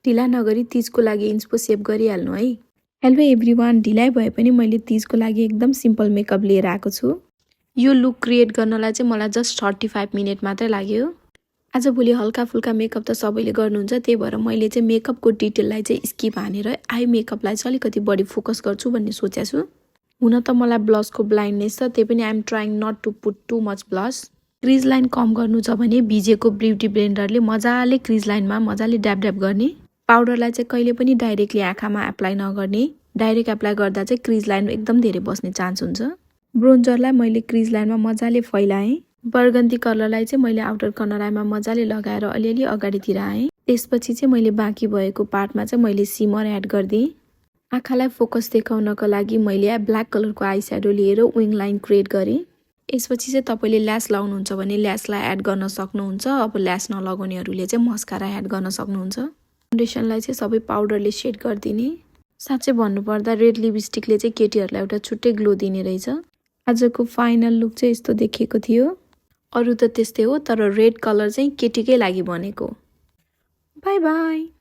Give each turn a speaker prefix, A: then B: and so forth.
A: ढिला नगरी तीजको लागि इन्स्पो सेभ गरिहाल्नु है। हेलो एभ्रिवान, ढिलाइ भए पनि मैले तीजको लागि एकदम सिम्पल मेकअप लिएर आएको छु। यो लुक क्रिएट गर्नलाई चाहिँ मलाई जस्ट 35 मिनट मात्रै लाग्यो। आजभोलि हल्का फुल्का मेकअप त सबैले गर्नुहुन्छ, त्यही भएर मैले चाहिँ मेकअपको डिटेललाई चाहिँ स्किप हानेर आई मेकअपलाई चाहिँ अलिकति बढी फोकस गर्छु भन्ने सोचेको छु। हुन त मलाई ब्लसको ब्लाइन्डनेस छ, त्यही पनि I am trying not to put too much blush. Crease line कम गर्नु छ भने भिजेको ब्युटी ब्लेन्डरले मजाले क्रिज लाइनमा मजाले ड्याब ड्याब गर्ने। पाउडरलाई चाहिँ कहिले पनि डाइरेक्टली आँखामा एप्लाई नगर्ने। डाइरेक्ट एप्लाई गर्दा चाहिँ क्रिज लाइन एकदम धेरै बस्ने चान्स हुन्छ। ब्रोन्जरलाई मैले क्रिज लाइनमा मजाले फैलाएँ। बर्गन्दी कलरलाई चाहिँ मैले आउटर कर्नर आईमा मजाले लगाएर अलिअलि अगाडितिर आएँ। त्यसपछि चाहिँ मैले बाँकी भएको पार्टमा चाहिँ मैले सिमर एड गरिदिएँ। आँखालाई फोकस देखाउनको लागि मैले ब्ल्याक कलरको आई स्याडो लिएर विङ लाइन क्रिएट गरेँ। यसपछि चाहिँ तपाईँले ल्यास लाउनुहुन्छ भने ल्यासलाई एड गर्न सक्नुहुन्छ। अब ल्यास नलगाउनेहरूले चाहिँ मस्कारा एड गर्न सक्नुहुन्छ। फाउन्डेसनलाई चाहिँ सबै पाउडरले सेड गरिदिने। साँच्चै भन्नुपर्दा रेड लिपस्टिकले चाहिँ केटीहरूलाई एउटा छुट्टै ग्लो दिने रहेछ। आजको फाइनल लुक चाहिँ यस्तो देखिएको थियो। अरू त त्यस्तै हो, तर रेड कलर चाहिँ केटीकै लागि बनेको। By by.